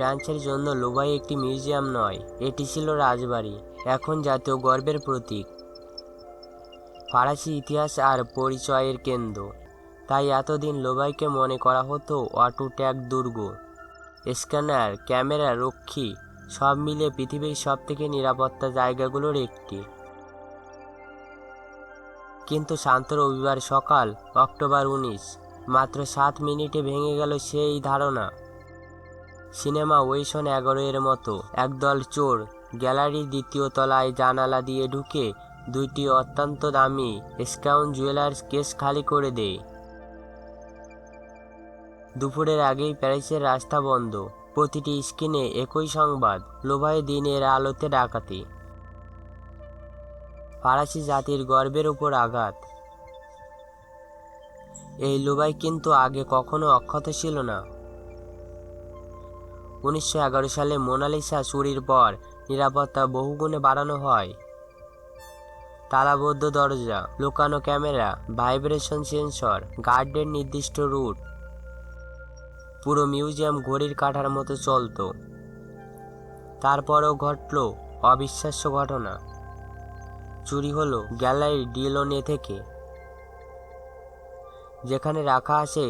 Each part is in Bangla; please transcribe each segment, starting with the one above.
ফ্রান্সের জন্য লুভাই একটি মিউজিয়াম নয়, এটি ছিল রাজবাড়ি, এখন জাতীয় গর্বের প্রতীক, ফরাসি ইতিহাস আর পরিচয়ের কেন্দ্র। তাই এতদিন লুভাইকে মনে করা হতো অটুট এক দুর্গ। স্ক্যানার, ক্যামেরা, রক্ষী সব মিলিয়ে পৃথিবীর সবথেকে নিরাপত্তা জায়গাগুলোর একটি। কিন্তু শান্ত রবিবার সকাল, অক্টোবর 19, মাত্র 7 মিনিটে ভেঙে গেল সেই ধারণা। সিনেমা ওয়েশন 11 মতো একদল চোর গ্যালারির দ্বিতীয় তলায় জানালা দিয়ে ঢুকে 2টি অত্যন্ত দামি স্কাউন জুয়েলার্স কেস খালি করে দেয়। দুপুরের আগেই প্যারিসের রাস্তা বন্ধ, প্রতিটি স্ক্রিনে একই সংবাদ, লুভাই দিনের আলোতে ডাকাতি, ফরাসি জাতির গর্বের উপর আঘাত। এই লুভাই কিন্তু আগে কখনো অক্ষত ছিল না। 1911 সালে মোনালিসা চুরির পর নিরাপত্তা বহুগুণে বাড়ানো হয়। তালাবদ্ধ দরজা, লুকানো ক্যামেরা, ভাইব্রেশন সেন্সর, গার্ডের নির্দিষ্ট রুট, পুরো মিউজিয়াম ঘড়ির কাঁটার মতো চলত। তারপরেও ঘটল অবিশ্বাস্য ঘটনা। চুরি হলো গ্যালারি ডিলোনে থেকে, যেখানে রাখা আছে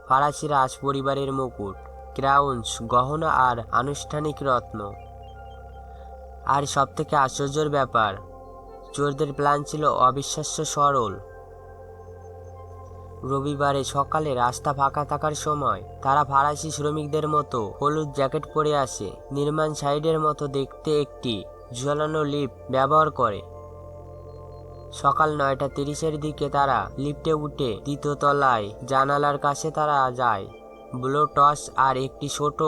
ফরাসি রাজ পরিবারের মুকুট, ক্রাউন্স, গহনা আর আনুষ্ঠানিক রত্ন। আর সবথেকে আশ্চর্যের ব্যাপার, চোরদের প্ল্যান ছিল অবিশ্বাস্য সরল। রবিবারে সকালে রাস্তা ফাঁকা থাকার সময় তারা ফরাসি শ্রমিকদের মতো হলুদ জ্যাকেট পরে আসে, নির্মাণ সাইডের মতো দেখতে একটি ঝুলানো লিফট ব্যবহার করে। সকাল 9:30 দিকে তারা লিফটে উঠে দ্বিতীয় তলায় জানালার কাছে তারা যায়। ব্লো টর্চ আর একটি ছোট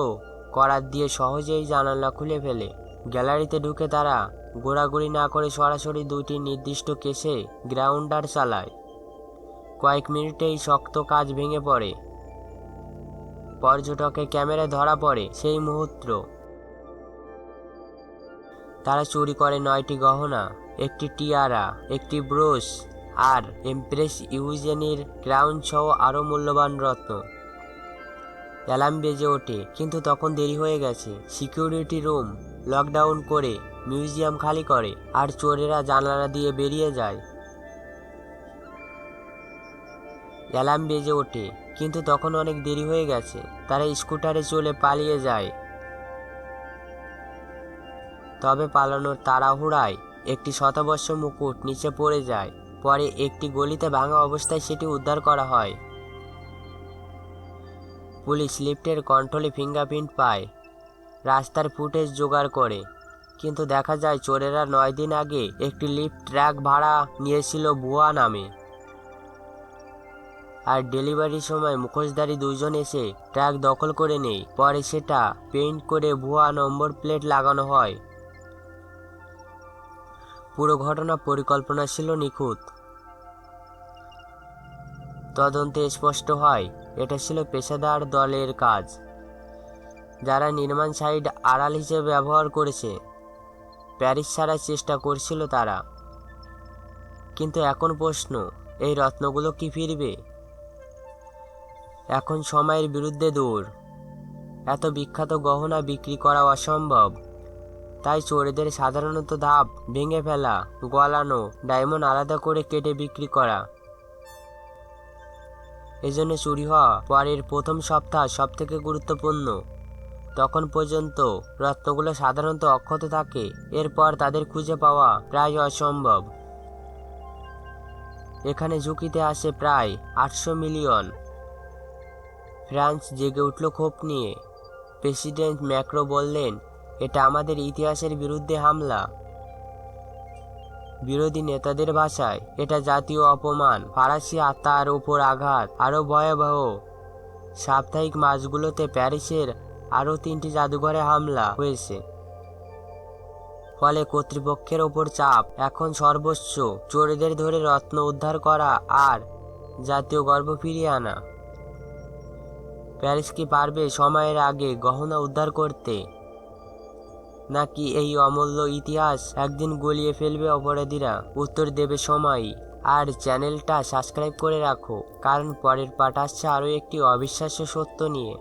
করাত দিয়ে সহজেই জানালা খুলে ফেলে। গ্যালারিতে ঢুকে তারা ঘোরাঘুরি না করে সরাসরি 2টি নির্দিষ্ট কেসে গ্রাউন্ডার চালায়। কয়েক মিনিটেই শক্ত কাজ ভেঙে পড়ে। পর্যটকের ক্যামেরায় ধরা পড়ে সেই মুহূর্ত। তারা চুরি করে 9টি গহনা, একটি টিয়ারা, একটি ব্রোচ আর এমপ্রেস ইউজেনির ক্রাউন সহ আরও মূল্যবান রত্ন। অ্যালার্ম বেজে ওঠে, কিন্তু তখন দেরি হয়ে গেছে। সিকিউরিটি রুম লকডাউন করে মিউজিয়াম খালি করে আর চোরেরা জানালা দিয়ে বেরিয়ে যায়। অ্যালার্ম বেজে ওঠে, কিন্তু তখন অনেক দেরি হয়ে গেছে। তারা স্কুটারে চলে পালিয়ে যায়। তবে পালানোর তাড়াহুড়ায় একটি শতবর্ষ মুকুট নিচে পড়ে যায়। পরে একটি গলিতে ভাঙা অবস্থায় সেটি উদ্ধার করা হয়। পুলিশ লিফটের কন্ট্রোলে ফিঙ্গারপ্রিন্ট পায়, রাস্তার ফুটেজ জোগাড় করে, কিন্তু দেখা যায় চোরেরা 9 দিন আগে একটি লিফট ট্র্যাক ভাড়া নিয়েছিল ভুয়া নামে। আর ডেলিভারির সময় মুখোশধারী 2 জন এসে ট্র্যাক দখল করে নেয়। পরে সেটা পেইন্ট করে ভুয়া নম্বর প্লেট লাগানো হয়। পুরো ঘটনা পরিকল্পনা ছিল নিখুঁত। তদন্তে স্পষ্ট হয় এটা ছিল পেশাদার দলের কাজ, যারা নির্মাণ সাইট আড়াল হিসেবে ব্যবহার করেছে। প্যারিস ছাড়ার চেষ্টা করছিল তারা। কিন্তু এখন প্রশ্ন, এই রত্নগুলো কি ফিরবে? এখন সময়ের বিরুদ্ধে দৌড়। এত বিখ্যাত গহনা বিক্রি করা অসম্ভব। তাই চোরেদের সাধারণত ধাপ ভেঙে ফেলা, গলানো ডায়মন্ড আলাদা করে কেটে বিক্রি করা। এজন্য চুরি হওয়া পরের প্রথম সপ্তাহ সবথেকে গুরুত্বপূর্ণ। তখন পর্যন্ত রত্নগুলো সাধারণত অক্ষত থাকে, এরপর তাদের খুঁজে পাওয়া প্রায় অসম্ভব। এখানে ঝুঁকিতে আসে প্রায় 800 মিলিয়ন। ফ্রান্স জেগে উঠল ক্ষোভ নিয়ে। প্রেসিডেন্ট ম্যাক্রো বললেন, এটা আমাদের ইতিহাসের বিরুদ্ধে হামলা। বিরোধী নেতাদের ভাষায় এটা জাতীয় অপমান, ফরাসি আত্মার উপর আঘাত। আরও ভয়াবহ, সাপ্তাহিক মাসগুলোতে প্যারিসের আরও 3টি জাদুঘরে হামলা হয়েছে। ফলে কর্তৃপক্ষের ওপর চাপ এখন সর্বোচ্চ, চোরদের ধরে রত্ন উদ্ধার করা আর জাতীয় গর্ব ফিরিয়ে আনা। প্যারিস কি পারবে সময়ের আগে গহনা উদ্ধার করতে, নাকি এই অমূল্য ইতিহাস একদিন গলিয়ে ফেলবে অপরাধীরা? উত্তর দেবে সময়। আর চ্যানেলটা সাবস্ক্রাইব করে রাখো, কারণ পরের পার্ট আসছে আরও একটি অবিশ্বাস্য সত্য নিয়ে।